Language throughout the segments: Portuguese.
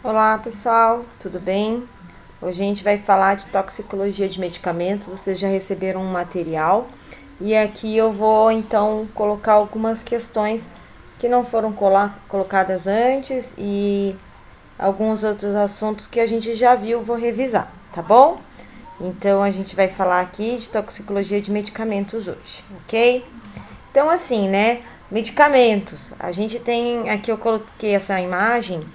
Olá pessoal, tudo bem? Hoje a gente vai falar de toxicologia de medicamentos. Vocês já receberam um material e aqui eu vou então colocar algumas questões que não foram colocadas antes e alguns outros assuntos que a gente já viu, vou revisar, tá bom? Então a gente vai falar aqui de toxicologia de medicamentos hoje, ok? Então assim, né? Medicamentos. A gente tem aqui, eu coloquei essa imagem.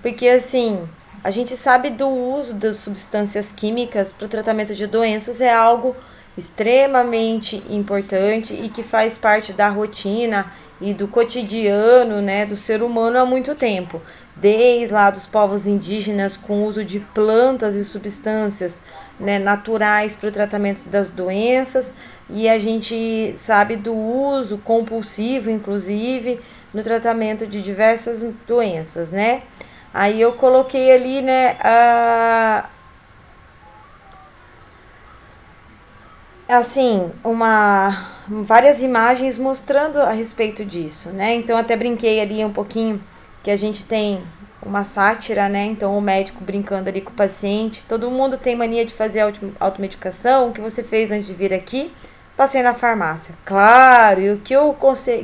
Porque assim, a gente sabe do uso das substâncias químicas para o tratamento de doenças é algo extremamente importante e que faz parte da rotina e do cotidiano, né, do ser humano há muito tempo, desde lá dos povos indígenas com o uso de plantas e substâncias, né, naturais para o tratamento das doenças, e a gente sabe do uso compulsivo, inclusive, no tratamento de diversas doenças, né? Aí eu coloquei ali, né, assim, várias imagens mostrando a respeito disso, né? Então até brinquei ali um pouquinho que a gente tem uma sátira, né? Então o médico brincando ali com o paciente. Todo mundo tem mania de fazer automedicação. O que você fez antes de vir aqui? Passei na farmácia. Claro, e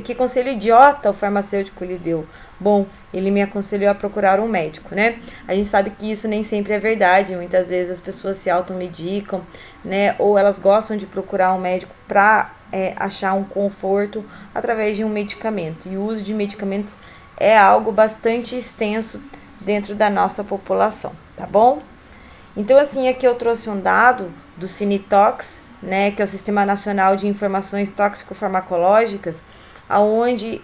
que conselho idiota o farmacêutico lhe deu? Bom, ele me aconselhou a procurar um médico, né? A gente sabe que isso nem sempre é verdade. Muitas vezes as pessoas se automedicam, né? Ou elas gostam de procurar um médico para achar um conforto através de um medicamento. E o uso de medicamentos é algo bastante extenso dentro da nossa população, tá bom? Então, assim, aqui eu trouxe um dado do Cinetox, né, que é o Sistema Nacional de Informações Tóxico-Farmacológicas, aonde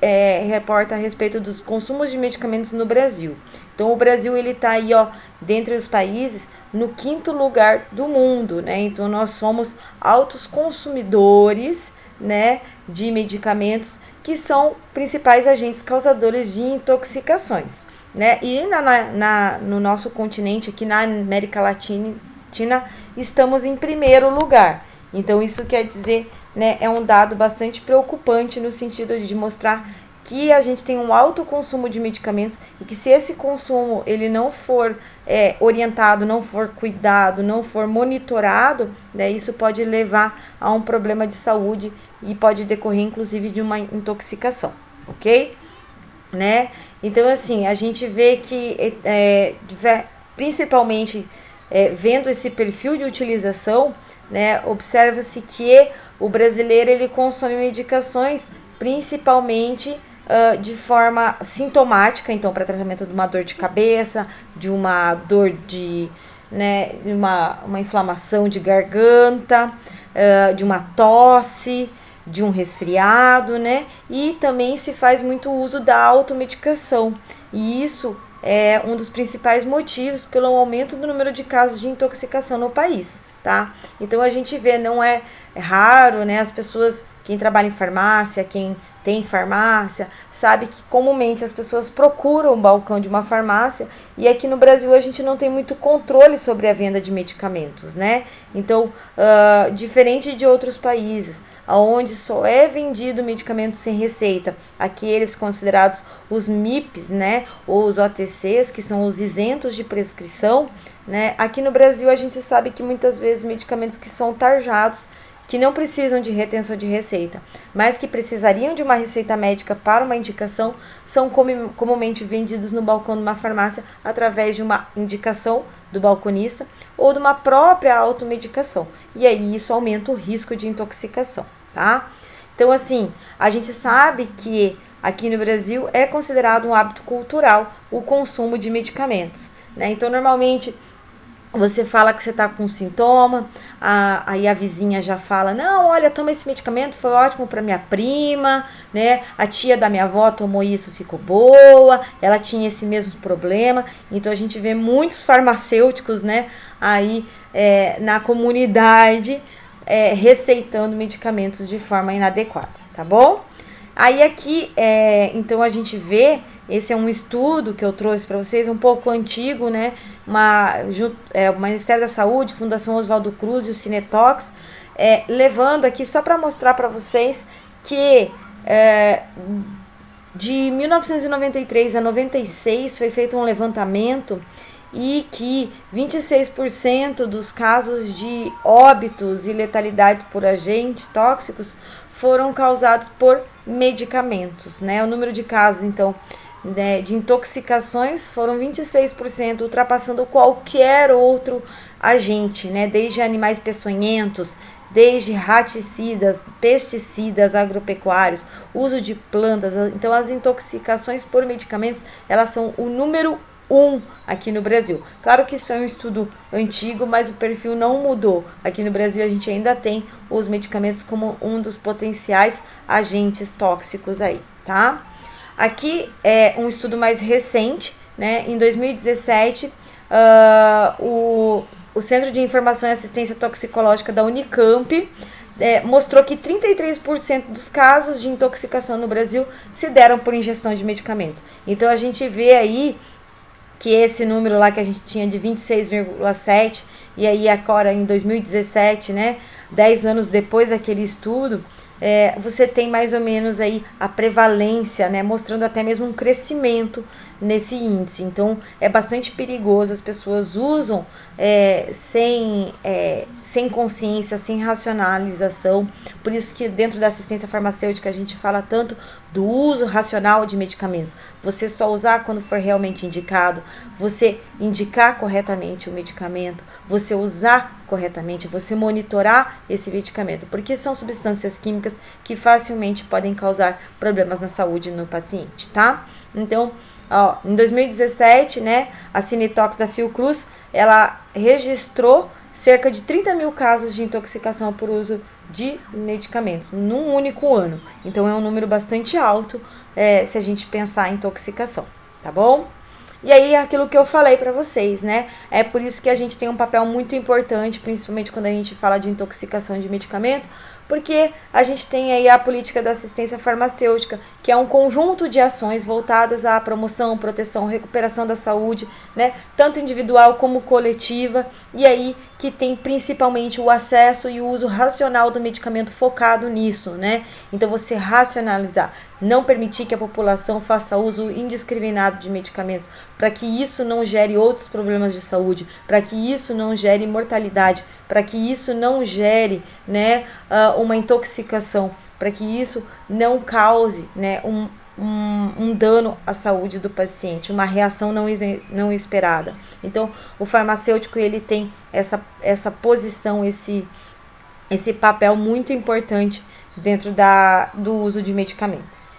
reporta a respeito dos consumos de medicamentos no Brasil. Então, o Brasil ele está aí, ó, dentre os países, no 5º lugar do mundo, né? Então, nós somos altos consumidores, né, de medicamentos que são principais agentes causadores de intoxicações, né? E no nosso continente, aqui na América Latina, estamos em primeiro lugar. Então, isso quer dizer, né, é um dado bastante preocupante no sentido de mostrar que a gente tem um alto consumo de medicamentos e que se esse consumo ele não for orientado, não for cuidado, não for monitorado, né, isso pode levar a um problema de saúde e pode decorrer inclusive de uma intoxicação, ok? Né? Então assim, a gente vê que principalmente vendo esse perfil de utilização, né, observa-se que o brasileiro ele consome medicações principalmente de forma sintomática, então para tratamento de uma dor de cabeça, de uma dor de, né, uma inflamação de garganta, de uma tosse, de um resfriado, né? E também se faz muito uso da automedicação. E isso é um dos principais motivos pelo aumento do número de casos de intoxicação no país, tá? Então a gente vê, não é raro, né? As pessoas, quem trabalha em farmácia, quem tem farmácia, sabe que comumente as pessoas procuram o balcão de uma farmácia e aqui no Brasil a gente não tem muito controle sobre a venda de medicamentos, né? Então, diferente de outros países, onde só é vendido medicamento sem receita, aqueles considerados os MIPs, né, ou os OTCs, que são os isentos de prescrição, né? Aqui no Brasil a gente sabe que muitas vezes medicamentos que são tarjados, que não precisam de retenção de receita, mas que precisariam de uma receita médica para uma indicação, são comumente vendidos no balcão de uma farmácia através de uma indicação do balconista ou de uma própria automedicação. E aí isso aumenta o risco de intoxicação, tá? Então, assim, a gente sabe que aqui no Brasil é considerado um hábito cultural o consumo de medicamentos, né? Então, normalmente você fala que você está com sintoma, aí a vizinha já fala, não, olha, toma esse medicamento, foi ótimo para minha prima, né? A tia da minha avó tomou isso, ficou boa, ela tinha esse mesmo problema. Então a gente vê muitos farmacêuticos, né, aí na comunidade receitando medicamentos de forma inadequada, tá bom? Aí aqui, então a gente vê, esse é um estudo que eu trouxe para vocês, um pouco antigo, né? O Ministério da Saúde, Fundação Oswaldo Cruz e o Cinetox, levando aqui só para mostrar para vocês que de 1993 a 96 foi feito um levantamento e que 26% dos casos de óbitos e letalidades por agentes tóxicos foram causados por medicamentos, né? O número de casos, então, né, de intoxicações foram 26%, ultrapassando qualquer outro agente, né? Desde animais peçonhentos, desde raticidas, pesticidas agropecuários, uso de plantas. Então, as intoxicações por medicamentos, elas são o número 1 aqui no Brasil. Claro que isso é um estudo antigo, mas o perfil não mudou. Aqui no Brasil a gente ainda tem os medicamentos como um dos potenciais agentes tóxicos aí, tá? Aqui é um estudo mais recente, né? Em 2017, o Centro de Informação e Assistência Toxicológica da Unicamp mostrou que 33% dos casos de intoxicação no Brasil se deram por ingestão de medicamentos. Então a gente vê aí que esse número lá que a gente tinha de 26,7, e aí agora em 2017, né, 10 anos depois daquele estudo, você tem mais ou menos aí a prevalência, né, mostrando até mesmo um crescimento nesse índice. Então é bastante perigoso, as pessoas usam sem consciência, sem racionalização. Por isso que dentro da assistência farmacêutica a gente fala tanto do uso racional de medicamentos. Você só usar quando for realmente indicado, você indicar corretamente o medicamento, você usar corretamente, você monitorar esse medicamento, porque são substâncias químicas que facilmente podem causar problemas na saúde no paciente, tá? Então, em 2017, né, a Cinetox da Fiocruz, ela registrou cerca de 30 mil casos de intoxicação por uso de medicamentos num único ano. Então, é um número bastante alto se a gente pensar em intoxicação, tá bom? E aí, aquilo que eu falei para vocês, né? É por isso que a gente tem um papel muito importante, principalmente quando a gente fala de intoxicação de medicamento, porque a gente tem aí a política da assistência farmacêutica, que é um conjunto de ações voltadas à promoção, proteção, recuperação da saúde, né, tanto individual como coletiva, e aí que tem principalmente o acesso e o uso racional do medicamento focado nisso, né? Então você racionalizar, não permitir que a população faça uso indiscriminado de medicamentos, para que isso não gere outros problemas de saúde, para que isso não gere mortalidade, para que isso não gere, né, uma intoxicação, para que isso não cause, né, um dano à saúde do paciente, uma reação não esperada. Então, o farmacêutico ele tem essa posição, esse papel muito importante dentro do uso de medicamentos.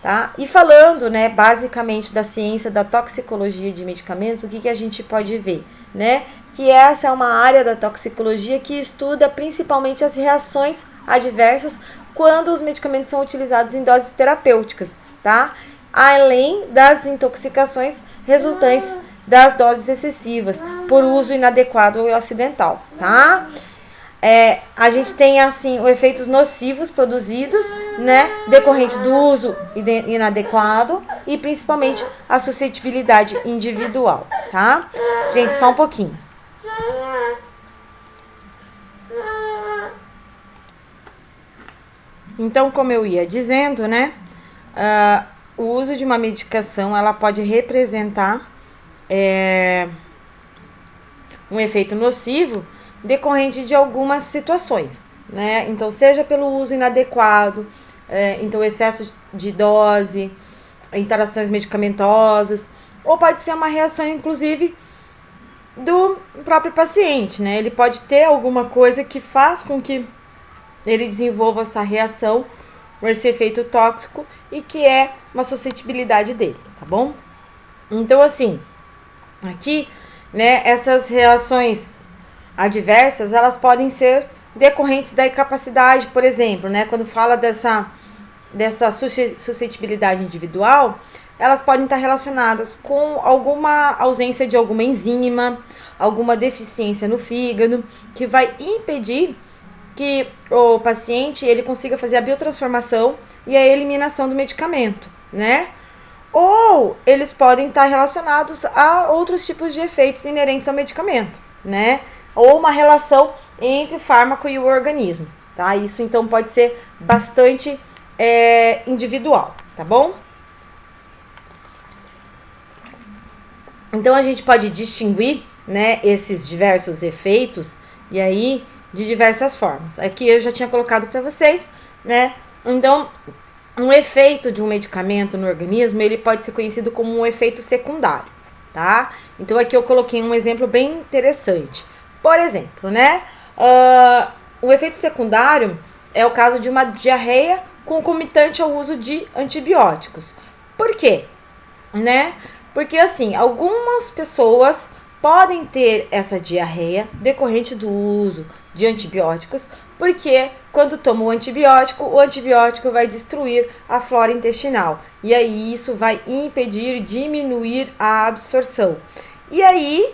Tá? E falando, né, basicamente da ciência da toxicologia de medicamentos, o que a gente pode ver, né? Que essa é uma área da toxicologia que estuda principalmente as reações adversas quando os medicamentos são utilizados em doses terapêuticas, tá? Além das intoxicações resultantes das doses excessivas por uso inadequado ou acidental, tá? A gente tem, assim, os efeitos nocivos produzidos, né, decorrente do uso inadequado e principalmente a suscetibilidade individual, tá? Gente, só um pouquinho. Então, como eu ia dizendo, né, o uso de uma medicação, ela pode representar um efeito nocivo decorrente de algumas situações, né? Então, seja pelo uso inadequado, então excesso de dose, interações medicamentosas, ou pode ser uma reação, inclusive, do próprio paciente, né? Ele pode ter alguma coisa que faz com que ele desenvolva essa reação, esse efeito tóxico, e que é uma suscetibilidade dele, tá bom? Então, assim, aqui, né, essas reações adversas, elas podem ser decorrentes da incapacidade, por exemplo, né, quando fala dessa suscetibilidade individual, elas podem estar relacionadas com alguma ausência de alguma enzima, alguma deficiência no fígado, que vai impedir que o paciente ele consiga fazer a biotransformação e a eliminação do medicamento, né? Ou eles podem estar relacionados a outros tipos de efeitos inerentes ao medicamento, né? Ou uma relação entre o fármaco e o organismo, tá? Isso então pode ser bastante individual, tá bom? Então, a gente pode distinguir, né, esses diversos efeitos, e aí, de diversas formas. Aqui eu já tinha colocado para vocês, né? Então, um efeito de um medicamento no organismo, ele pode ser conhecido como um efeito secundário, tá? Então, aqui eu coloquei um exemplo bem interessante. Por exemplo, né? O efeito secundário é o caso de uma diarreia concomitante ao uso de antibióticos. Por quê? Né? Porque, assim, algumas pessoas podem ter essa diarreia decorrente do uso de antibióticos, porque quando toma o antibiótico vai destruir a flora intestinal. E aí isso vai impedir, diminuir a absorção. E aí,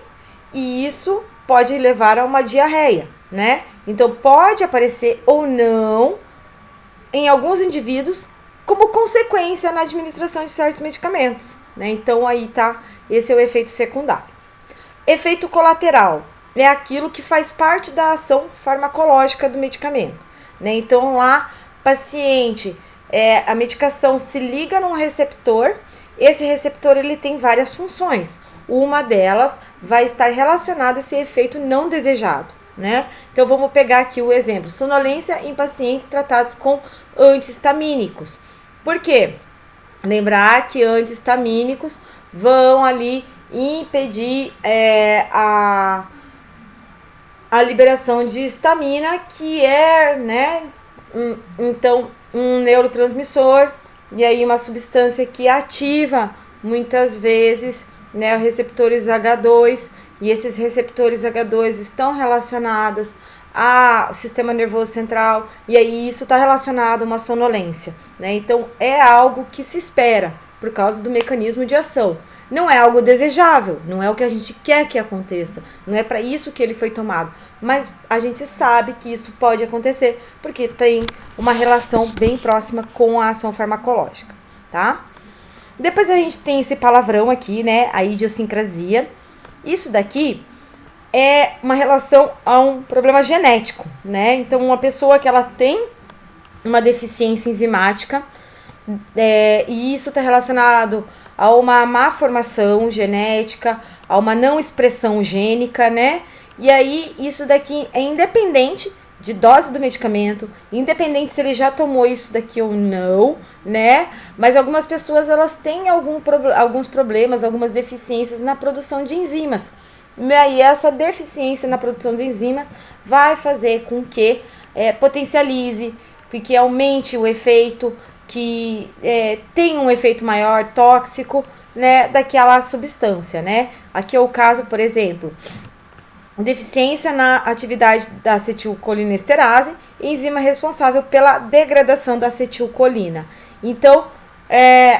isso pode levar a uma diarreia, né? Então, pode aparecer ou não em alguns indivíduos como consequência na administração de certos medicamentos, né? Então, aí tá, esse é o efeito secundário. Efeito colateral é aquilo que faz parte da ação farmacológica do medicamento, né? Então, lá, paciente, a medicação se liga num receptor, esse receptor ele tem várias funções. Uma delas vai estar relacionada a esse efeito não desejado, né? Então, vamos pegar aqui o exemplo, sonolência em pacientes tratados com anti-histamínicos. Por quê? Lembrar que anti-histamínicos vão ali impedir a liberação de histamina, que é, né, então, um neurotransmissor, e aí uma substância que ativa muitas vezes, né, os receptores H2, e esses receptores H2 estão relacionados ao sistema nervoso central, e aí isso está relacionado a uma sonolência, né? Então, é algo que se espera por causa do mecanismo de ação. Não é algo desejável, não é o que a gente quer que aconteça, não é para isso que ele foi tomado, mas a gente sabe que isso pode acontecer porque tem uma relação bem próxima com a ação farmacológica, tá? Depois a gente tem esse palavrão aqui, né, a idiosincrasia. Isso daqui é uma relação a um problema genético, né? Então, uma pessoa que ela tem uma deficiência enzimática, e isso está relacionado a uma má formação genética, a uma não expressão gênica, né? E aí, isso daqui é independente de dose do medicamento, independente se ele já tomou isso daqui ou não, né? Mas algumas pessoas, elas têm alguns problemas, algumas deficiências na produção de enzimas. E aí, essa deficiência na produção de enzima vai fazer com que potencialize, que aumente o efeito, que tem um efeito maior tóxico, né, daquela substância, né? Aqui é o caso, por exemplo, deficiência na atividade da acetilcolinesterase, enzima responsável pela degradação da acetilcolina. Então,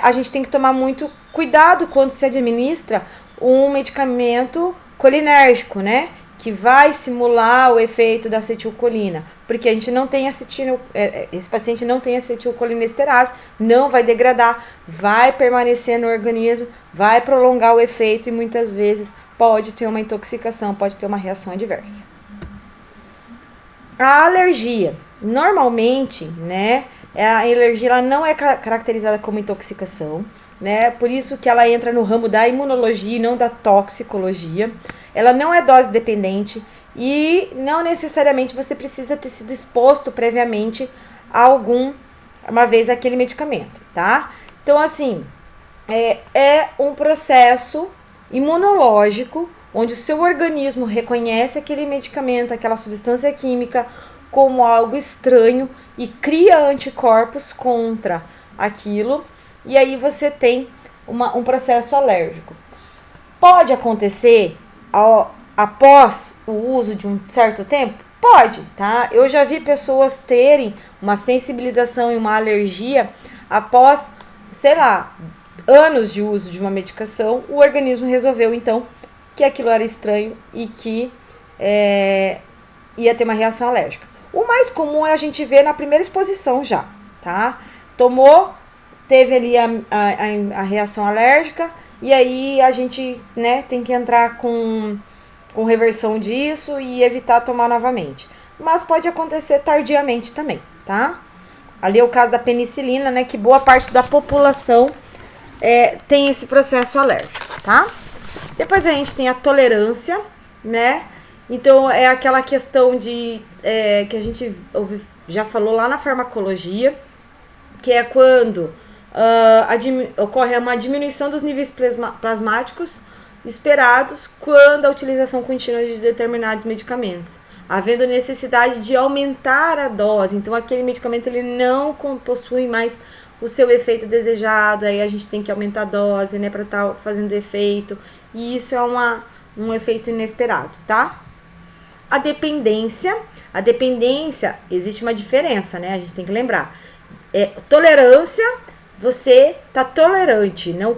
a gente tem que tomar muito cuidado quando se administra um medicamento colinérgico, né? Que vai simular o efeito da acetilcolina, porque a gente não tem esse paciente não tem acetilcolinesterase, não vai degradar, vai permanecer no organismo, vai prolongar o efeito e muitas vezes pode ter uma intoxicação, pode ter uma reação adversa. A alergia, normalmente, né, a alergia ela não é caracterizada como intoxicação, né? Por isso que ela entra no ramo da imunologia e não da toxicologia. Ela não é dose dependente e não necessariamente você precisa ter sido exposto previamente a uma vez aquele medicamento, tá? Então, assim, é um processo imunológico onde o seu organismo reconhece aquele medicamento, aquela substância química como algo estranho e cria anticorpos contra aquilo. E aí você tem um processo alérgico. Pode acontecer após o uso de um certo tempo? Pode, tá? Eu já vi pessoas terem uma sensibilização e uma alergia após, sei lá, anos de uso de uma medicação. O organismo resolveu, então, que aquilo era estranho e que ia ter uma reação alérgica. O mais comum é a gente ver na primeira exposição já, tá? Tomou, teve ali a reação alérgica, e aí a gente, né, tem que entrar com reversão disso e evitar tomar novamente. Mas pode acontecer tardiamente também, tá? Ali é o caso da penicilina, né, que boa parte da população tem esse processo alérgico, tá? Depois a gente tem a tolerância, né? Então, é aquela questão de que a gente já falou lá na farmacologia, que é quando ocorre uma diminuição dos níveis plasmáticos esperados quando a utilização contínua de determinados medicamentos, havendo necessidade de aumentar a dose. Então, aquele medicamento ele não possui mais o seu efeito desejado, aí a gente tem que aumentar a dose, né, para estar fazendo efeito, e isso é um efeito inesperado, tá? A dependência, existe uma diferença, né, a gente tem que lembrar. Tolerância, você tá tolerante, não,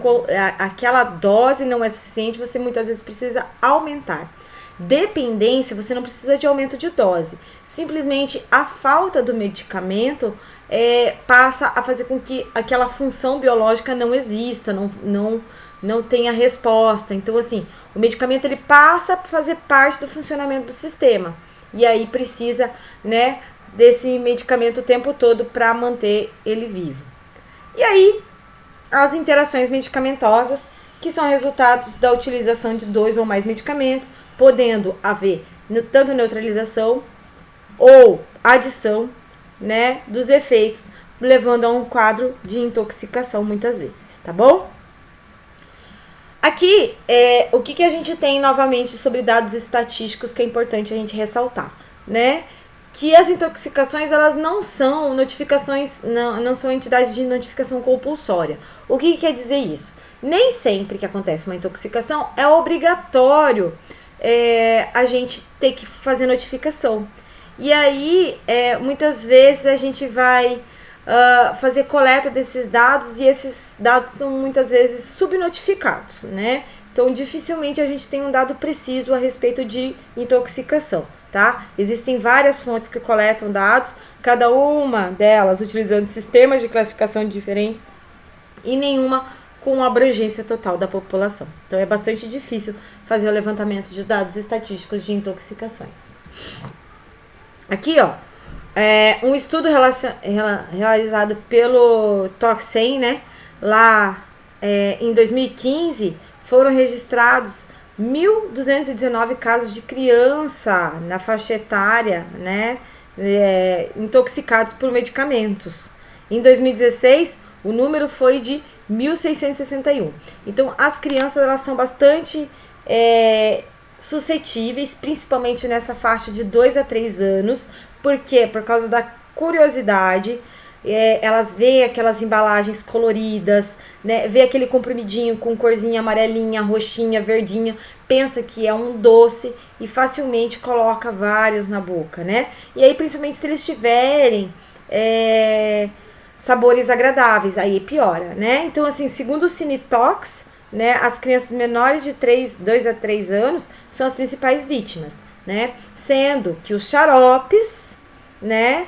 aquela dose não é suficiente, você muitas vezes precisa aumentar. Dependência, você não precisa de aumento de dose, simplesmente a falta do medicamento passa a fazer com que aquela função biológica não exista, não tenha resposta. Então, assim, o medicamento ele passa a fazer parte do funcionamento do sistema, e aí precisa, né, desse medicamento o tempo todo para manter ele vivo. E aí, as interações medicamentosas, que são resultados da utilização de 2 ou mais medicamentos, podendo haver tanto neutralização ou adição, né, dos efeitos, levando a um quadro de intoxicação muitas vezes, tá bom? Aqui, o que a gente tem novamente sobre dados estatísticos que é importante a gente ressaltar, né? Que as intoxicações, elas não são notificações, não são entidades de notificação compulsória. O que quer dizer isso? Nem sempre que acontece uma intoxicação é obrigatório a gente ter que fazer notificação. E aí, muitas vezes a gente vai fazer coleta desses dados e esses dados estão muitas vezes subnotificados, né? Então, dificilmente a gente tem um dado preciso a respeito de intoxicação, tá? Existem várias fontes que coletam dados, cada uma delas utilizando sistemas de classificação diferentes e nenhuma com abrangência total da população. Então, é bastante difícil fazer o levantamento de dados estatísticos de intoxicações. Aqui, ó, um estudo realizado pelo Toxem, né, lá em 2015, foram registrados 1.219 casos de criança na faixa etária, né, intoxicados por medicamentos. Em 2016, o número foi de 1.661. Então, as crianças, elas são bastante suscetíveis, principalmente nessa faixa de 2 a 3 anos. Por quê? Por causa da curiosidade. Elas veem aquelas embalagens coloridas, né? Vê aquele comprimidinho com corzinha amarelinha, roxinha, verdinha, pensa que é um doce e facilmente coloca vários na boca, né? E aí, principalmente se eles tiverem sabores agradáveis, aí piora, né? Então, assim, segundo o Cinetox, né, as crianças menores de 2 a 3 anos são as principais vítimas, né? Sendo que os xaropes, né,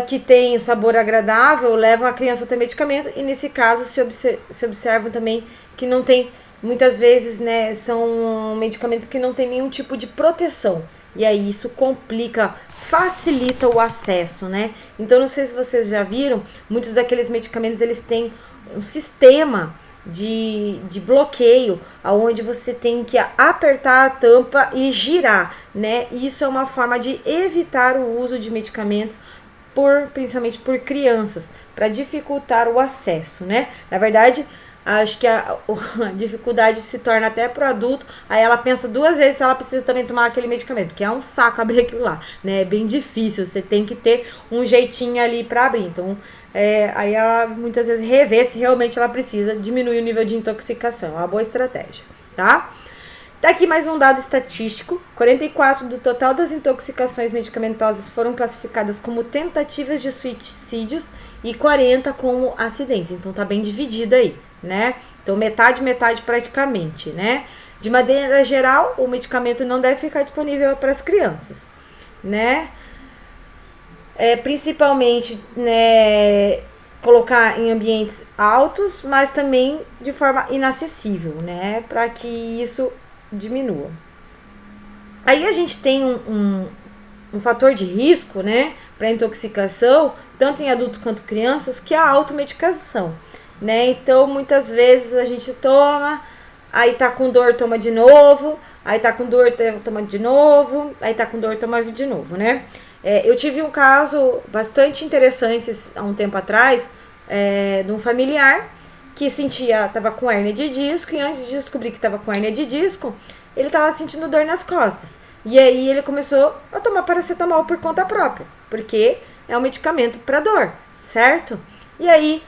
que tem o sabor agradável, levam a criança a ter medicamento, e nesse caso se observa também que não tem, muitas vezes, né, são medicamentos que não tem nenhum tipo de proteção, e aí isso complica, facilita o acesso, né? Então, não sei se vocês já viram, muitos daqueles medicamentos, eles têm um sistema de bloqueio, onde você tem que apertar a tampa e girar, né? Isso é uma forma de evitar o uso de medicamentos principalmente por crianças, para dificultar o acesso, né? Na verdade, acho que a dificuldade se torna até para o adulto, aí ela pensa 2 vezes se ela precisa também tomar aquele medicamento, que é um saco abrir aquilo lá, né? É bem difícil, você tem que ter um jeitinho ali para abrir. Então, aí ela muitas vezes revê se realmente ela precisa diminuir o nível de intoxicação. É uma boa estratégia, tá? Tá aqui mais um dado estatístico. 44% do total das intoxicações medicamentosas foram classificadas como tentativas de suicídios e 40% como acidentes. Então tá bem dividido aí, né? Então metade praticamente, né? De maneira geral, o medicamento não deve ficar disponível para as crianças, né? Principalmente, né, colocar em ambientes altos, mas também de forma inacessível, né, para que isso diminua. Aí a gente tem um fator de risco, né, para intoxicação, tanto em adultos quanto crianças, que é a automedicação, né? Então, muitas vezes a gente toma aí tá com dor, toma de novo, aí tá com dor, toma de novo, aí tá com dor, toma de novo, né? Eu tive um caso bastante interessante há um tempo atrás, de um familiar que tava com hérnia de disco, e antes de descobrir que tava com hérnia de disco, ele tava sentindo dor nas costas. E aí ele começou a tomar paracetamol por conta própria, porque é um medicamento para dor, certo? E aí,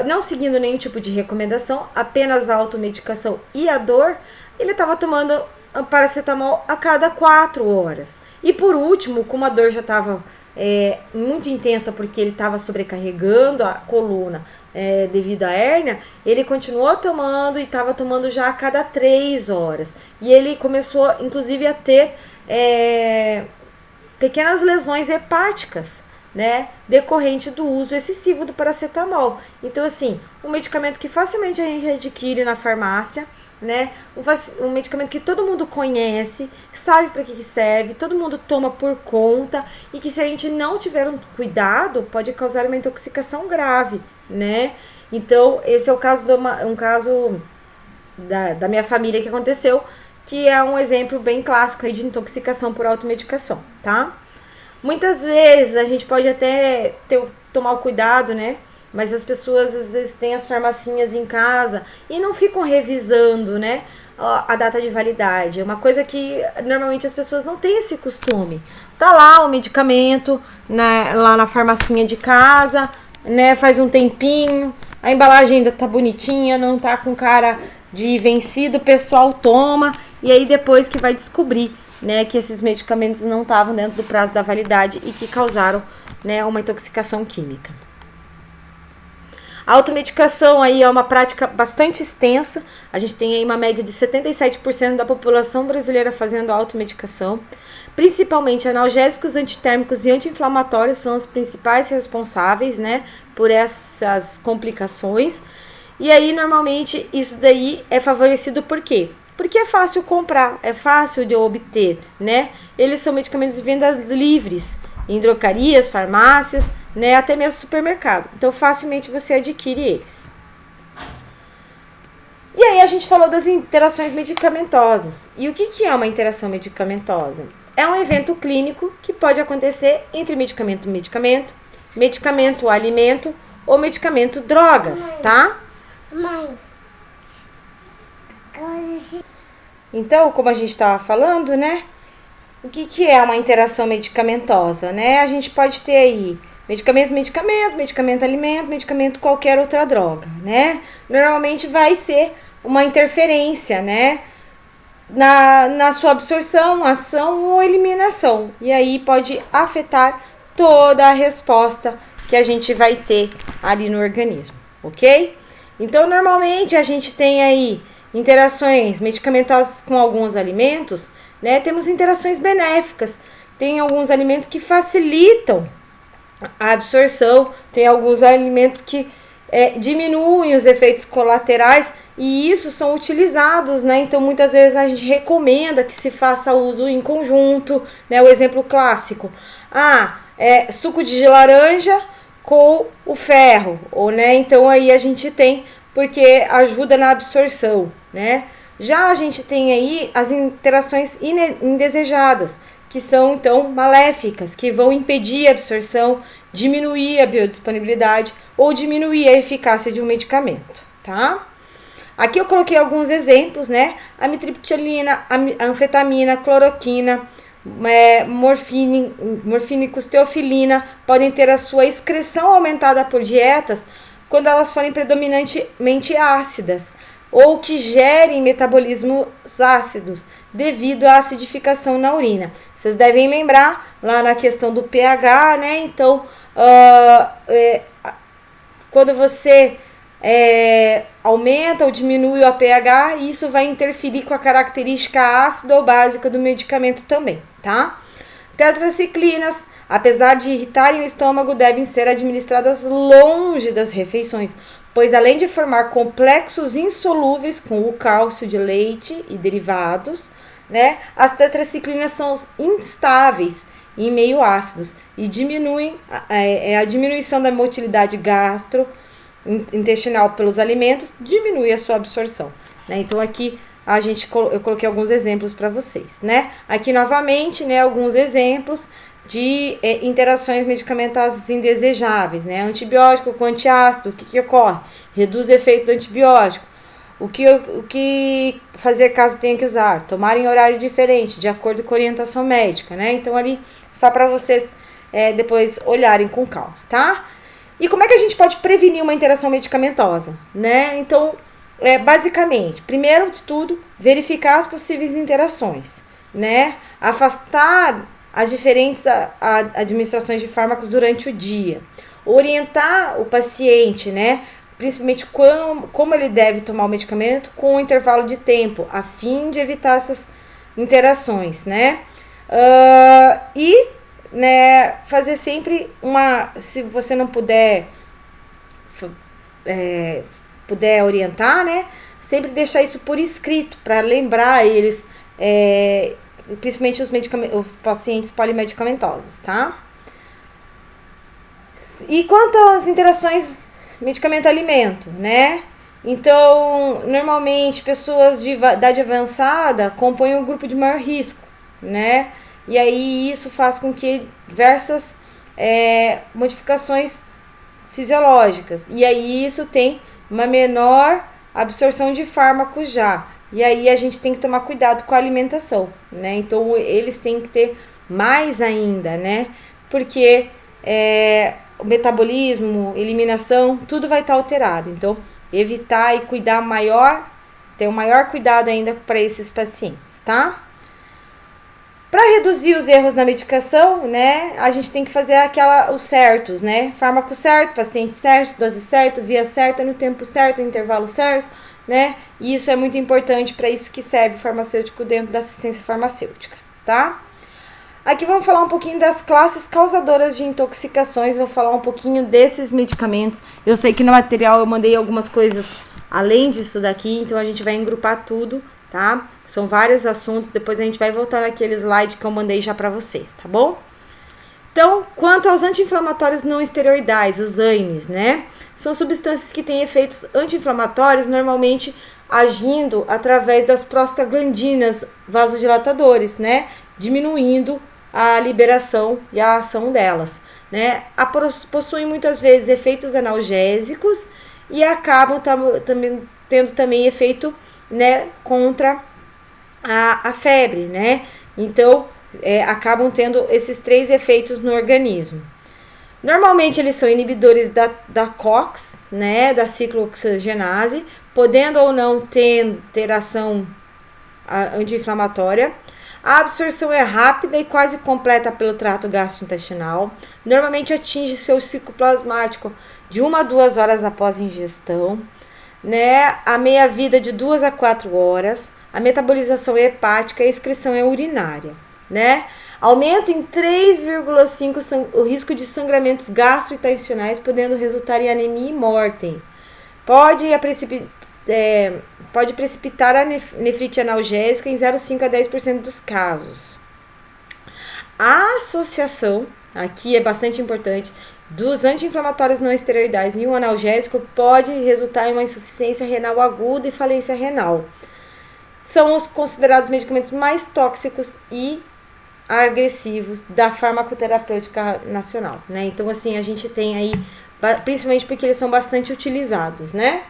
não seguindo nenhum tipo de recomendação, apenas a automedicação e a dor, ele estava tomando paracetamol a cada 4 horas. E por último, como a dor já estava muito intensa, porque ele estava sobrecarregando a coluna devido à hérnia, ele continuou tomando e estava tomando já a cada 3 horas. E ele começou, inclusive, a ter pequenas lesões hepáticas, né, decorrente do uso excessivo do paracetamol. Então, assim, um medicamento que facilmente a gente adquire na farmácia, né, um medicamento que todo mundo conhece, sabe para que serve, todo mundo toma por conta, e que se a gente não tiver um cuidado, pode causar uma intoxicação grave, né. Então, esse é o caso um caso da minha família que aconteceu, que é um exemplo bem clássico aí de intoxicação por automedicação, tá? Muitas vezes a gente pode até tomar o cuidado, né? Mas as pessoas às vezes têm as farmacinhas em casa e não ficam revisando, né, a data de validade. É uma coisa que normalmente as pessoas não têm esse costume. Tá lá o medicamento lá na farmacinha de casa, né? Faz um tempinho, a embalagem ainda tá bonitinha, não tá com cara de vencido, o pessoal toma, e aí depois que vai descobrir, né, que esses medicamentos não estavam dentro do prazo da validade e que causaram, né, uma intoxicação química. A automedicação aí é uma prática bastante extensa. A gente tem aí uma média de 77% da população brasileira fazendo automedicação. Principalmente analgésicos, antitérmicos e anti-inflamatórios são os principais responsáveis, né, por essas complicações. E aí, normalmente, isso daí é favorecido por quê? Porque é fácil comprar, é fácil de obter, né? Eles são medicamentos de vendas livres, em drogarias, farmácias, né? Até mesmo supermercado. Então, facilmente você adquire eles. E aí, a gente falou das interações medicamentosas. E o que é uma interação medicamentosa? É um evento clínico que pode acontecer entre medicamento e medicamento, medicamento alimento ou medicamento drogas, tá? Mãe. Então, como a gente estava falando, né? O que é uma interação medicamentosa, né? A gente pode ter aí medicamento, alimento, medicamento, qualquer outra droga, né? Normalmente vai ser uma interferência, né? Na sua absorção, ação ou eliminação. E aí pode afetar toda a resposta que a gente vai ter ali no organismo, ok? Então, normalmente a gente tem aí interações medicamentosas com alguns alimentos, né? Temos interações benéficas. Tem alguns alimentos que facilitam a absorção, tem alguns alimentos que diminuem os efeitos colaterais, e isso são utilizados, né? Então, muitas vezes a gente recomenda que se faça uso em conjunto, né? O exemplo clássico, suco de laranja com o ferro, ou, né? Então, aí a gente tem, porque ajuda na absorção, né? Já a gente tem aí as interações indesejadas, que são, então, maléficas, que vão impedir a absorção, diminuir a biodisponibilidade ou diminuir a eficácia de um medicamento, tá? Aqui eu coloquei alguns exemplos, né? Amitriptilina, anfetamina, cloroquina, morfínicos, teofilina, podem ter a sua excreção aumentada por dietas quando elas forem predominantemente ácidas, ou que gerem metabolismos ácidos devido à acidificação na urina. Vocês devem lembrar lá na questão do pH, né? Então, quando você aumenta ou diminui o pH, isso vai interferir com a característica ácida ou básica do medicamento também, tá? Tetraciclinas, apesar de irritarem o estômago, devem ser administradas longe das refeições, pois além de formar complexos insolúveis com o cálcio de leite e derivados, né, as tetraciclinas são instáveis em meio ácidos e diminuem a diminuição da motilidade gastrointestinal pelos alimentos, diminui a sua absorção. né? Então aqui eu coloquei alguns exemplos para vocês, né? Aqui novamente, né, alguns exemplos de interações medicamentosas indesejáveis, né? Antibiótico com antiácido, o que ocorre? Reduz o efeito do antibiótico. O que fazer caso tenha que usar? Tomar em horário diferente, de acordo com a orientação médica, né? Então ali, só para vocês depois olharem com calma, tá? E como é que a gente pode prevenir uma interação medicamentosa, né? Então, basicamente, primeiro de tudo, verificar as possíveis interações, né? Afastar as diferentes administrações de fármacos durante o dia. Orientar o paciente, né? Principalmente como ele deve tomar o medicamento com um intervalo de tempo, a fim de evitar essas interações, né? Né, fazer sempre se você não puder orientar, né, sempre deixar isso por escrito, para lembrar eles, principalmente os pacientes polimedicamentosos, tá? E quanto às interações medicamento-alimento, né? Então, normalmente, pessoas de idade avançada compõem um grupo de maior risco, né? E aí isso faz com que diversas modificações fisiológicas. E aí isso tem uma menor absorção de fármacos já. E aí a gente tem que tomar cuidado com a alimentação, né? Então eles têm que ter mais ainda, né? Porque o metabolismo, eliminação, tudo vai estar alterado. Então, evitar e cuidar ter um maior cuidado ainda para esses pacientes, tá? Para reduzir os erros na medicação, né, a gente tem que fazer os certos, né? Fármaco certo, paciente certo, dose certa, via certa, no tempo certo, intervalo certo, né? E isso é muito importante, para isso que serve o farmacêutico dentro da assistência farmacêutica, tá? Aqui vamos falar um pouquinho das classes causadoras de intoxicações, vou falar um pouquinho desses medicamentos. Eu sei que no material eu mandei algumas coisas além disso daqui, então a gente vai engrupar tudo, tá? São vários assuntos, depois a gente vai voltar naquele slide que eu mandei já para vocês, tá bom? Então, quanto aos anti-inflamatórios não esteroidais, os AINES, né? São substâncias que têm efeitos anti-inflamatórios, normalmente agindo através das prostaglandinas vasodilatadores, né? Diminuindo a liberação e a ação delas, né? Possuem muitas vezes efeitos analgésicos e acabam tendo também efeito, né, contra a febre, né? Então, acabam tendo esses 3 efeitos no organismo. Normalmente, eles são inibidores da COX, né, da ciclooxigenase, podendo ou não ter ação anti-inflamatória. A absorção é rápida e quase completa pelo trato gastrointestinal. Normalmente atinge seu ciclo plasmático de 1 a 2 horas após a ingestão, né? A meia-vida de 2 a 4 horas. A metabolização é hepática e a excreção é urinária, né? Aumento em 3,5 o risco de sangramentos gastrointestinais, podendo resultar em anemia e morte. Pode precipitar a nefrite analgésica em 0,5 a 10% dos casos. A associação, aqui é bastante importante, dos anti-inflamatórios não esteroidais e um analgésico pode resultar em uma insuficiência renal aguda e falência renal. São os considerados medicamentos mais tóxicos e agressivos da farmacoterapêutica nacional, né? Então, assim, a gente tem aí, principalmente porque eles são bastante utilizados, né?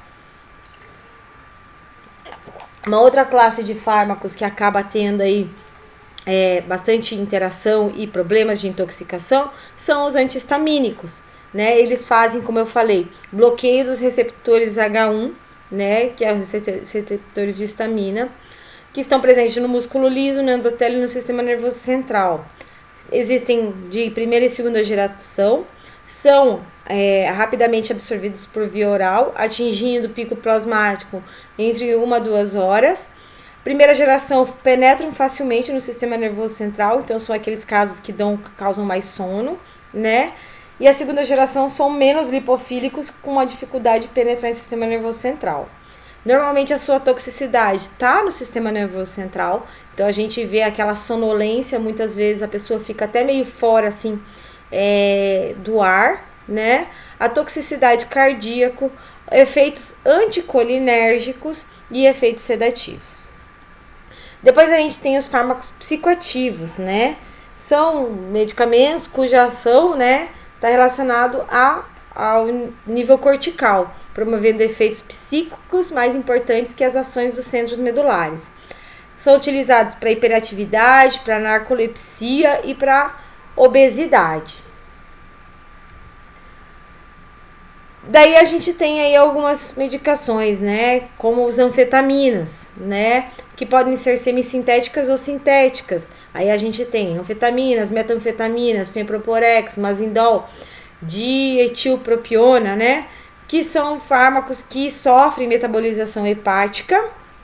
Uma outra classe de fármacos que acaba tendo aí bastante interação e problemas de intoxicação são os antihistamínicos, né? Eles fazem, como eu falei, bloqueio dos receptores H1, né? Que é os receptores de histamina, que estão presentes no músculo liso, no endotélio e no sistema nervoso central. Existem de primeira e segunda geração, são rapidamente absorvidos por via oral, atingindo o pico plasmático entre 1 a 2 horas. Primeira geração penetram facilmente no sistema nervoso central, então são aqueles casos que causam mais sono, né? E a segunda geração são menos lipofílicos, com uma dificuldade de penetrar no sistema nervoso central. Normalmente a sua toxicidade está no sistema nervoso central, então a gente vê aquela sonolência, muitas vezes a pessoa fica até meio fora assim do ar, né? A toxicidade cardíaco, efeitos anticolinérgicos e efeitos sedativos. Depois a gente tem os fármacos psicoativos, né? São medicamentos cuja ação, né, está relacionado ao nível cortical, promovendo efeitos psíquicos mais importantes que as ações dos centros medulares. São utilizados para hiperatividade, para narcolepsia e para obesidade. Daí a gente tem aí algumas medicações, né, como as anfetaminas, né, que podem ser semissintéticas ou sintéticas. Aí a gente tem anfetaminas, metanfetaminas, fenproporex, mazindol, dietilpropiona, né, que são fármacos que sofrem metabolização hepática,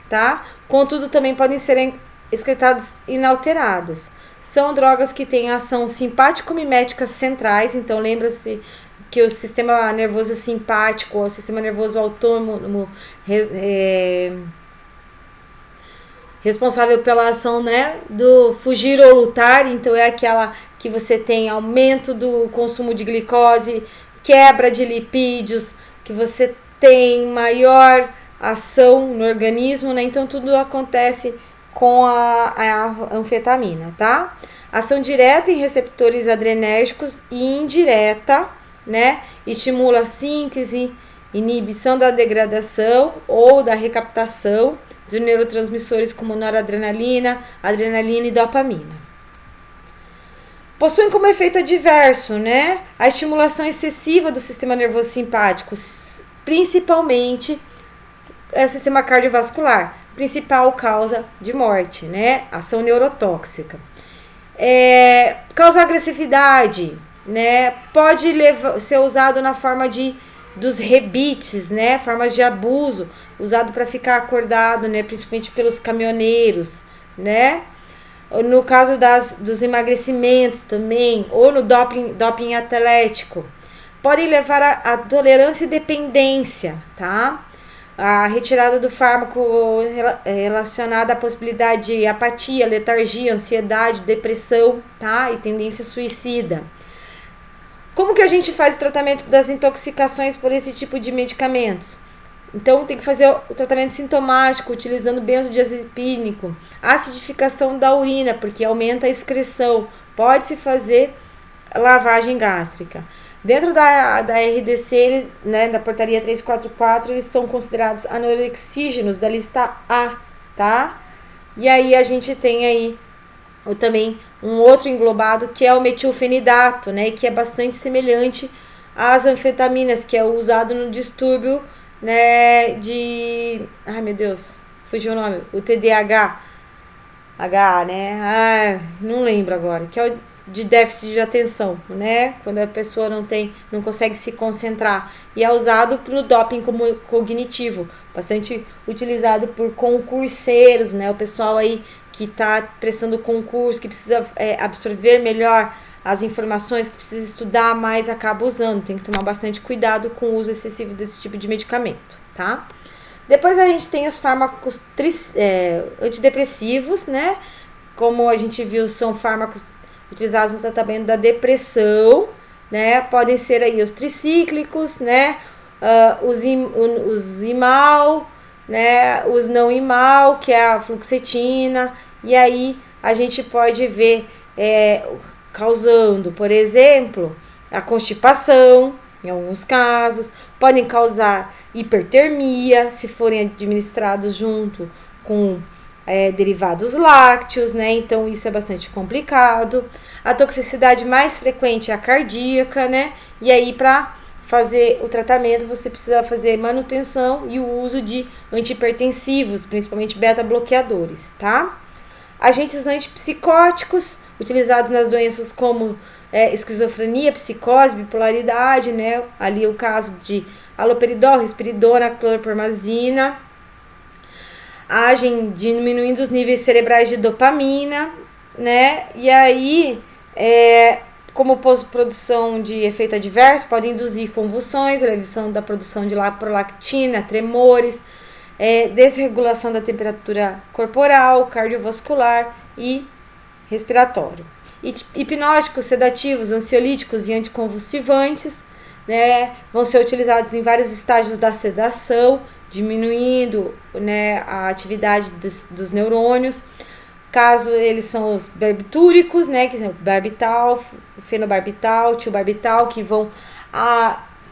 tá? Contudo, também podem ser excretadas inalteradas. São drogas que têm ação simpático-miméticas centrais, então lembra-se que o sistema nervoso simpático, ou o sistema nervoso autônomo, responsável pela ação, né, do fugir ou lutar, então é aquela que você tem aumento do consumo de glicose, quebra de lipídios, que você tem maior ação no organismo, né, então tudo acontece com a anfetamina, tá? Ação direta em receptores adrenérgicos e indireta, né, estimula a síntese, inibição da degradação ou da recaptação de neurotransmissores como noradrenalina, adrenalina e dopamina. Possuem como efeito adverso, né, a estimulação excessiva do sistema nervoso simpático, principalmente o sistema cardiovascular, principal causa de morte, né, ação neurotóxica. Causa agressividade, né, pode ser usado na forma dos rebites, né, formas de abuso, usado para ficar acordado, né, principalmente pelos caminhoneiros, né, no caso dos emagrecimentos também, ou no doping atlético, podem levar a tolerância e dependência, tá? A retirada do fármaco relacionada à possibilidade de apatia, letargia, ansiedade, depressão, tá? E tendência suicida. Como que a gente faz o tratamento das intoxicações por esse tipo de medicamentos? Então, tem que fazer o tratamento sintomático, utilizando benzodiazepínico, acidificação da urina, porque aumenta a excreção. Pode-se fazer lavagem gástrica. Dentro da RDC, eles, né, da portaria 344, eles são considerados anorexígenos da lista A, tá? E aí a gente tem aí também um outro englobado que é o metilfenidato, né, que é bastante semelhante às anfetaminas, que é usado no distúrbio, né, ai meu Deus, fugiu o nome, o TDAH, né, não lembro agora, que é o de déficit de atenção, né, quando a pessoa não consegue se concentrar, e é usado no doping como cognitivo, bastante utilizado por concurseiros, né, o pessoal aí que está prestando concurso, que precisa absorver melhor as informações, que precisa estudar mais, acaba usando. Tem que tomar bastante cuidado com o uso excessivo desse tipo de medicamento, tá? Depois a gente tem os fármacos antidepressivos, né? Como a gente viu, são fármacos utilizados no tratamento da depressão, né? Podem ser aí os tricíclicos, né? Os imal, né? Os não imal, que é a fluoxetina. E aí a gente pode ver causando, por exemplo, a constipação, em alguns casos, podem causar hipertermia, se forem administrados junto com derivados lácteos, né? Então isso é bastante complicado. A toxicidade mais frequente é a cardíaca, né? E aí para fazer o tratamento você precisa fazer manutenção e o uso de antihipertensivos, principalmente beta-bloqueadores, tá? Agentes antipsicóticos utilizados nas doenças como esquizofrenia, psicose, bipolaridade, né? Ali o caso de haloperidol, risperidona, clorpromazina. Agem diminuindo os níveis cerebrais de dopamina, né? E aí, como produção de efeito adverso, podem induzir convulsões, redução da produção de prolactina, tremores, desregulação da temperatura corporal, cardiovascular e respiratório. Hipnóticos, sedativos, ansiolíticos e anticonvulsivantes, né, vão ser utilizados em vários estágios da sedação, diminuindo, né, a atividade dos neurônios. Caso eles são os barbitúricos, né, que são barbital, fenobarbital, tiobarbital, que vão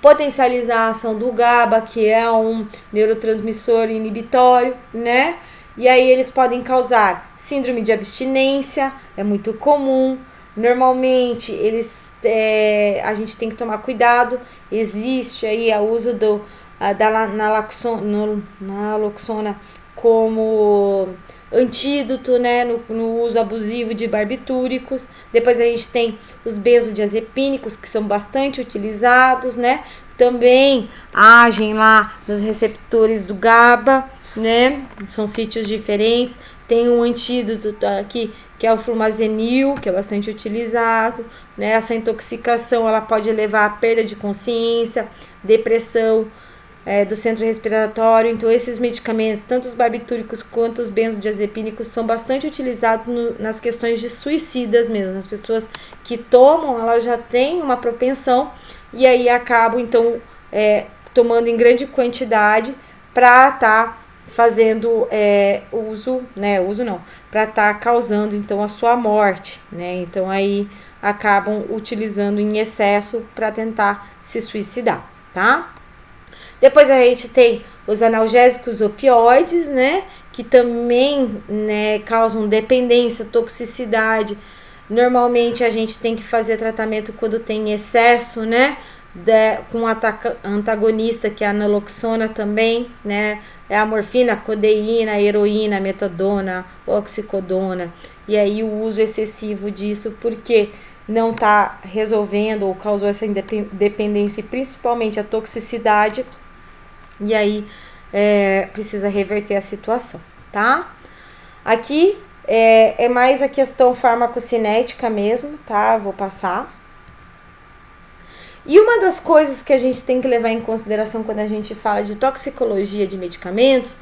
potencializar a ação do GABA, que é um neurotransmissor inibitório, né? E aí eles podem causar síndrome de abstinência, é muito comum. Normalmente a gente tem que tomar cuidado. Existe aí o uso da naloxona como antídoto, né, no uso abusivo de barbitúricos. Depois a gente tem os benzodiazepínicos, que são bastante utilizados, né, também agem lá nos receptores do GABA, né, são sítios diferentes. Tem um antídoto aqui, que é o flumazenil, que é bastante utilizado, né, essa intoxicação ela pode levar à perda de consciência, depressão, do centro respiratório. Então esses medicamentos, tanto os barbitúricos quanto os benzodiazepínicos, são bastante utilizados nas questões de suicidas mesmo. As pessoas que tomam, elas já têm uma propensão e aí acabam então tomando em grande quantidade para estar fazendo para estar causando então a sua morte, né? Então aí acabam utilizando em excesso para tentar se suicidar, tá? Depois a gente tem os analgésicos opioides, né, que também, né, causam dependência, toxicidade. Normalmente a gente tem que fazer tratamento quando tem excesso, né, com antagonista, que é a naloxona também, né, é a morfina, a codeína, a heroína, a metadona, a oxicodona. E aí o uso excessivo disso, porque não está resolvendo ou causou essa dependência e principalmente a toxicidade. E aí precisa reverter a situação, tá? Aqui é mais a questão farmacocinética mesmo, tá? Vou passar. E uma das coisas que a gente tem que levar em consideração quando a gente fala de toxicologia de medicamentos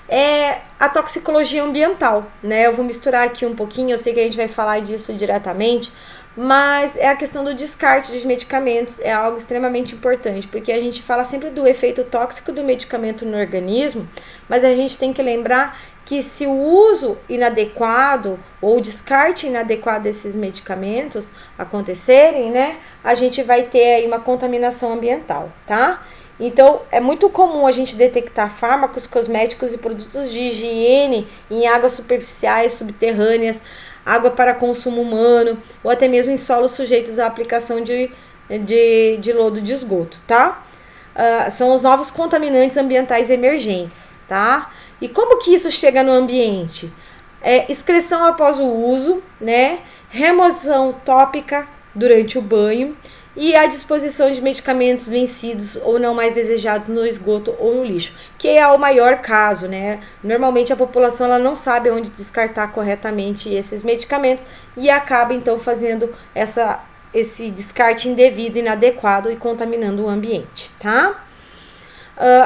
é a toxicologia ambiental, né? Eu vou misturar aqui um pouquinho, eu sei que a gente vai falar disso diretamente, mas é a questão do descarte de medicamentos, é algo extremamente importante, porque a gente fala sempre do efeito tóxico do medicamento no organismo, mas a gente tem que lembrar que se o uso inadequado ou o descarte inadequado desses medicamentos acontecerem, né, a gente vai ter aí uma contaminação ambiental, tá? Então, é muito comum a gente detectar fármacos, cosméticos e produtos de higiene em águas superficiais, subterrâneas, água para consumo humano, ou até mesmo em solos sujeitos à aplicação de lodo de esgoto, tá? São os novos contaminantes ambientais emergentes, tá? E como que isso chega no ambiente? Excreção após o uso, né? Remoção tópica durante o banho e a disposição de medicamentos vencidos ou não mais desejados no esgoto ou no lixo, que é o maior caso, né? Normalmente a população ela não sabe onde descartar corretamente esses medicamentos e acaba então fazendo esse descarte indevido, inadequado e contaminando o ambiente, tá?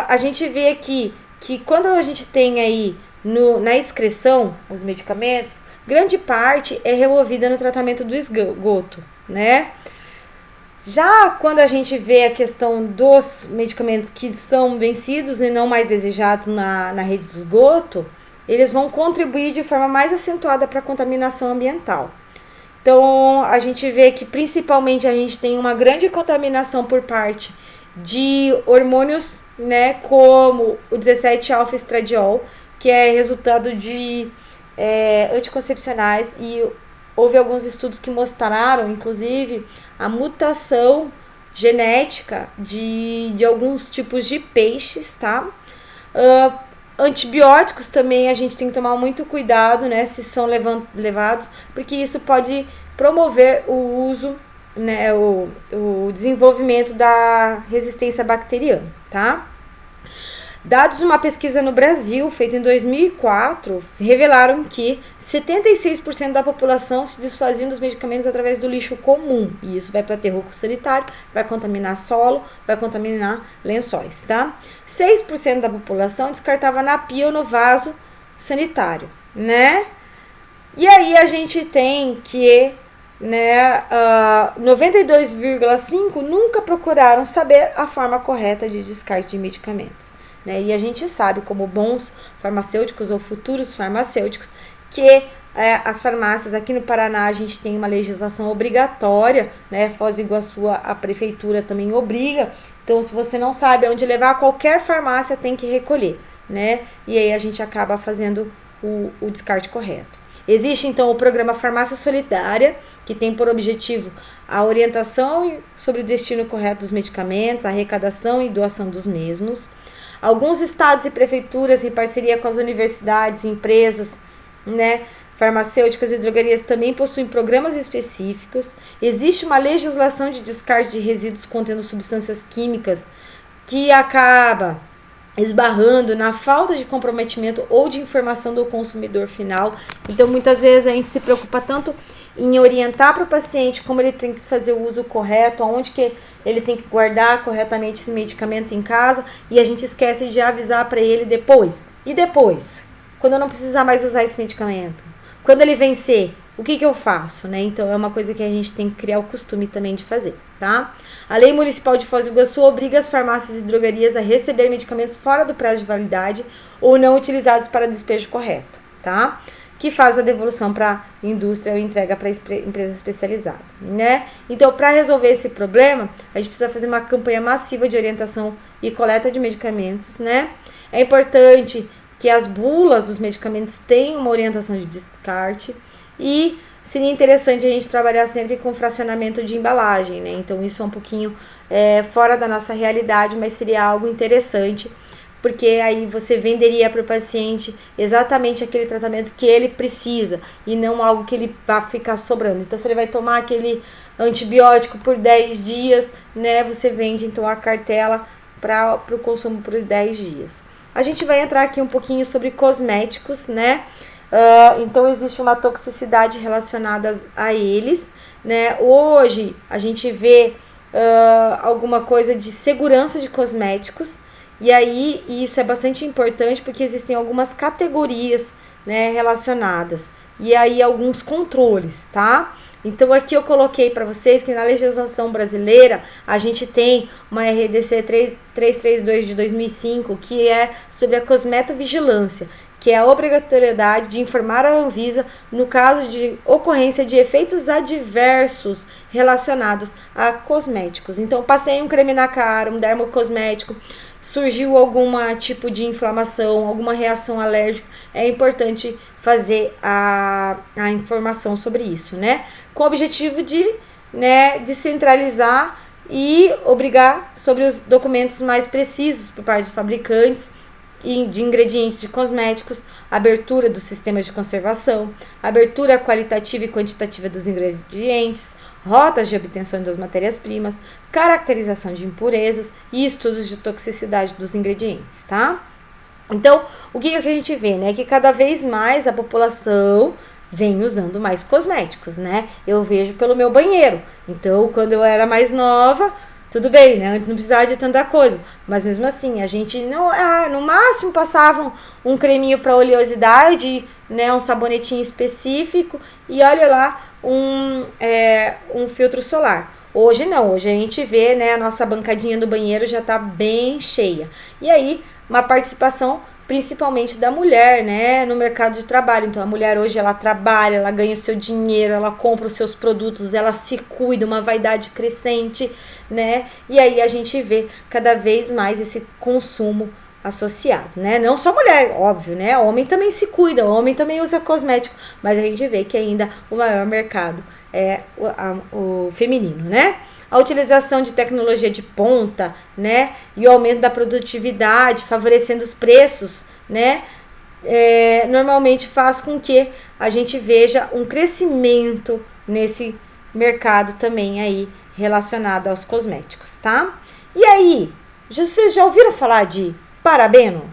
A gente vê aqui que quando a gente tem aí na excreção os medicamentos, grande parte é removida no tratamento do esgoto, né? Já quando a gente vê a questão dos medicamentos que são vencidos e não mais desejados na rede de esgoto, eles vão contribuir de forma mais acentuada para a contaminação ambiental. Então, a gente vê que principalmente a gente tem uma grande contaminação por parte de hormônios, né, como o 17-alfa-estradiol, que é resultado de anticoncepcionais, e houve alguns estudos que mostraram, inclusive, a mutação genética de alguns tipos de peixes, tá? Antibióticos também a gente tem que tomar muito cuidado, né, se são levados, porque isso pode promover o uso, né, o desenvolvimento da resistência bacteriana, tá? Dados de uma pesquisa no Brasil, feita em 2004, revelaram que 76% da população se desfazia dos medicamentos através do lixo comum. E isso vai para aterro sanitário, vai contaminar solo, vai contaminar lençóis, tá? 6% da população descartava na pia ou no vaso sanitário, né? E aí a gente tem que né, 92,5% nunca procuraram saber a forma correta de descarte de medicamentos. Né? E a gente sabe, como bons farmacêuticos ou futuros farmacêuticos, que as farmácias aqui no Paraná a gente tem uma legislação obrigatória, né? Foz do Iguaçu, a prefeitura também obriga. Então, se você não sabe aonde levar, qualquer farmácia tem que recolher, né? E aí a gente acaba fazendo o descarte correto. Existe então o programa Farmácia Solidária, que tem por objetivo a orientação sobre o destino correto dos medicamentos, a arrecadação e doação dos mesmos. Alguns estados e prefeituras, em parceria com as universidades, empresas, né, farmacêuticas e drogarias, também possuem programas específicos. Existe uma legislação de descarte de resíduos contendo substâncias químicas que acaba esbarrando na falta de comprometimento ou de informação do consumidor final. Então, muitas vezes a gente se preocupa tanto em orientar para o paciente como ele tem que fazer o uso correto, aonde que ele tem que guardar corretamente esse medicamento em casa, e a gente esquece de avisar para ele depois. E depois? Quando eu não precisar mais usar esse medicamento? Quando ele vencer, o que eu faço, né? Então, é uma coisa que a gente tem que criar o costume também de fazer, tá? A Lei Municipal de Foz do Iguaçu obriga as farmácias e drogarias a receber medicamentos fora do prazo de validade ou não utilizados para despejo correto, tá? Que faz a devolução para a indústria ou entrega para empresa especializada, né? Então, para resolver esse problema, a gente precisa fazer uma campanha massiva de orientação e coleta de medicamentos, né? É importante que as bulas dos medicamentos tenham uma orientação de descarte, e seria interessante a gente trabalhar sempre com fracionamento de embalagem, né? Então, isso é um pouquinho fora da nossa realidade, mas seria algo interessante, porque aí você venderia para o paciente exatamente aquele tratamento que ele precisa, e não algo que ele vai ficar sobrando. Então, se ele vai tomar aquele antibiótico por 10 dias, né? Você vende, então, a cartela para o consumo por 10 dias. A gente vai entrar aqui um pouquinho sobre cosméticos, né? Então, existe uma toxicidade relacionada a eles, né? Hoje, a gente vê alguma coisa de segurança de cosméticos, e aí isso é bastante importante porque existem algumas categorias, né, relacionadas, e aí alguns controles, tá? Então, aqui eu coloquei para vocês que na legislação brasileira a gente tem uma RDC 332 de 2005, que é sobre a cosmetovigilância, que é a obrigatoriedade de informar a Anvisa no caso de ocorrência de efeitos adversos relacionados a cosméticos. Então, passei um creme na cara, um dermocosmético, surgiu algum tipo de inflamação, alguma reação alérgica, é importante fazer a informação sobre isso, né? Com o objetivo de, né, descentralizar e obrigar sobre os documentos mais precisos por parte dos fabricantes e de ingredientes de cosméticos, abertura dos sistemas de conservação, abertura qualitativa e quantitativa dos ingredientes, rotas de obtenção das matérias-primas, caracterização de impurezas e estudos de toxicidade dos ingredientes, tá? Então, o que a gente vê, né? Que cada vez mais a população vem usando mais cosméticos, né? Eu vejo pelo meu banheiro. Então, quando eu era mais nova, tudo bem, né? Antes não precisava de tanta coisa. Mas mesmo assim, a gente não, no máximo passavam um creminho para oleosidade, né? Um sabonetinho específico e olha lá, um filtro solar. Hoje não, hoje a gente vê, né? A nossa bancadinha do banheiro já tá bem cheia. E aí, uma participação principalmente da mulher, né, no mercado de trabalho. Então, a mulher hoje, ela trabalha, ela ganha o seu dinheiro, ela compra os seus produtos, ela se cuida, uma vaidade crescente, né, e aí a gente vê cada vez mais esse consumo associado, né, não só mulher, óbvio, né, homem também se cuida, homem também usa cosmético, mas a gente vê que ainda o maior mercado é o feminino, né. A utilização de tecnologia de ponta, né, e o aumento da produtividade, favorecendo os preços, né, normalmente faz com que a gente veja um crescimento nesse mercado também aí relacionado aos cosméticos, tá? E aí, vocês já ouviram falar de parabeno,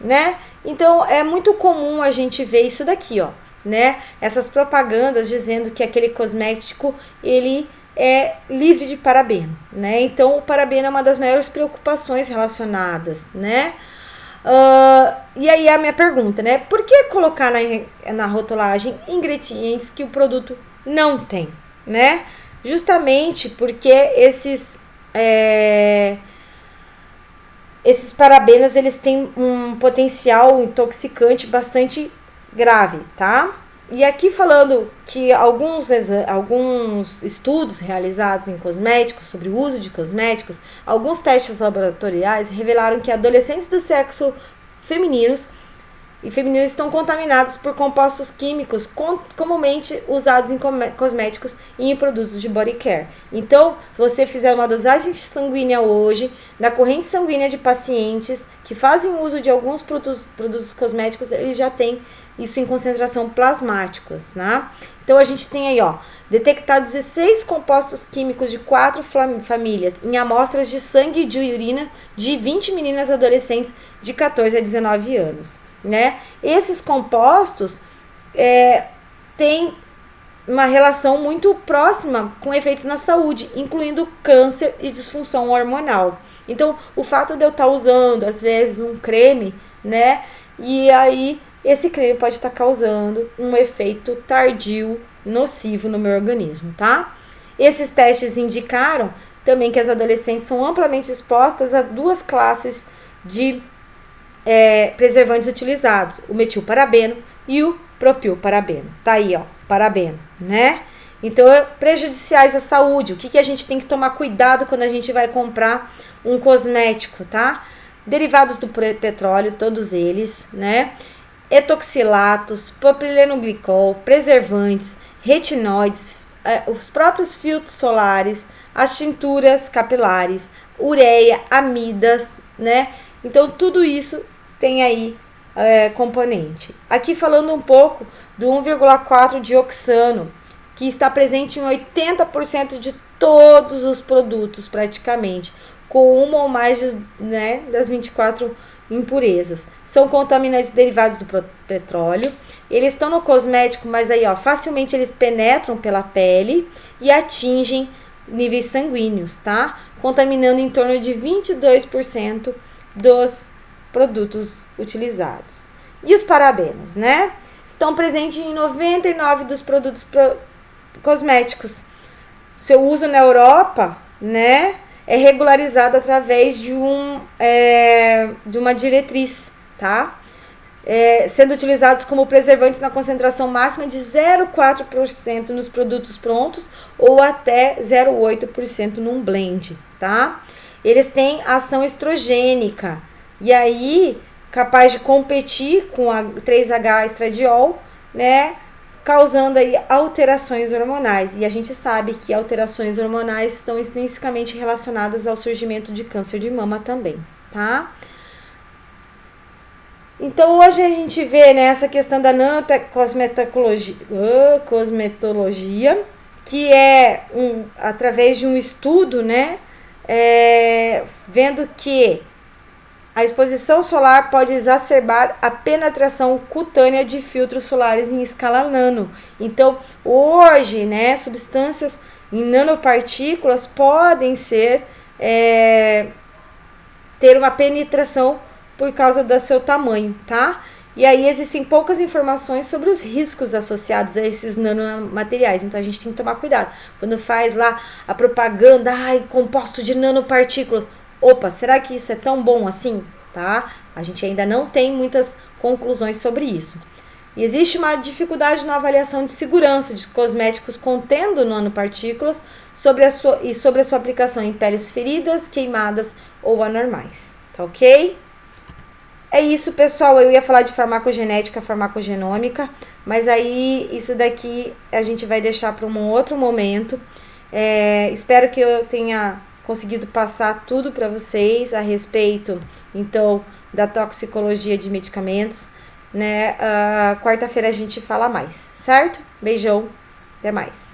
né? Então, é muito comum a gente ver isso daqui, ó, né? Essas propagandas dizendo que aquele cosmético, ele é livre de parabeno, né? Então, o parabeno é uma das maiores preocupações relacionadas, né? E aí a minha pergunta, né? Por que colocar na rotulagem ingredientes que o produto não tem, né? Justamente porque esses parabenos, eles têm um potencial intoxicante bastante grave, tá? E aqui falando que alguns estudos realizados em cosméticos, sobre o uso de cosméticos, alguns testes laboratoriais revelaram que adolescentes do sexo femininos estão contaminados por compostos químicos comumente usados em cosméticos e em produtos de body care. Então, se você fizer uma dosagem sanguínea hoje, na corrente sanguínea de pacientes que fazem uso de alguns produtos cosméticos, eles já têm isso em concentração plasmáticos, né? Então, a gente tem aí, ó, detectados 16 compostos químicos de 4 famílias em amostras de sangue e de urina de 20 meninas adolescentes de 14 a 19 anos. Né? Esses compostos têm uma relação muito próxima com efeitos na saúde, incluindo câncer e disfunção hormonal. Então, o fato de eu estar usando, às vezes, um creme, né? E aí, esse creme pode estar causando um efeito tardio, nocivo no meu organismo, tá? Esses testes indicaram também que as adolescentes são amplamente expostas a duas classes de preservantes utilizados, o metilparabeno e o propilparabeno. Tá aí, ó, parabeno, né? Então, prejudiciais à saúde. O que a gente tem que tomar cuidado quando a gente vai comprar um cosmético, tá? Derivados do petróleo, todos eles, né? Etoxilatos, propilenoglicol, preservantes, retinóides, os próprios filtros solares, as tinturas capilares, ureia, amidas, né? Então, tudo isso tem aí componente. Aqui falando um pouco do 1,4 dioxano, que está presente em 80% de todos os produtos, praticamente, com uma ou mais né, das 24 impurezas. São contaminantes derivados do petróleo. Eles estão no cosmético, mas aí, ó, facilmente eles penetram pela pele e atingem níveis sanguíneos, tá? Contaminando em torno de 22% dos produtos utilizados. E os parabenos, né? Estão presentes em 99% dos produtos cosméticos. Seu uso na Europa, né, é regularizado através de uma diretriz, tá? Sendo utilizados como preservantes na concentração máxima de 0,4% nos produtos prontos ou até 0,8% num blend, tá? Eles têm ação estrogênica e aí capaz de competir com a 3-H-estradiol, né, causando aí alterações hormonais. E a gente sabe que alterações hormonais estão intrinsecamente relacionadas ao surgimento de câncer de mama também, tá? Então, hoje a gente vê, né, essa questão da cosmetologia, que é através de um estudo, né, vendo que a exposição solar pode exacerbar a penetração cutânea de filtros solares em escala nano. Então, hoje, né, substâncias em nanopartículas podem ter uma penetração por causa do seu tamanho, tá? E aí existem poucas informações sobre os riscos associados a esses nanomateriais. Então a gente tem que tomar cuidado. Quando faz lá a propaganda, composto de nanopartículas. Opa, será que isso é tão bom assim? Tá? A gente ainda não tem muitas conclusões sobre isso. E existe uma dificuldade na avaliação de segurança de cosméticos contendo nanopartículas sobre a sua aplicação em peles feridas, queimadas ou anormais. Tá ok? É isso, pessoal. Eu ia falar de farmacogenética, farmacogenômica, mas aí isso daqui a gente vai deixar para um outro momento. Espero que eu tenha conseguido passar tudo para vocês a respeito, então, da toxicologia de medicamentos, né? Quarta-feira a gente fala mais, certo? Beijão, até mais.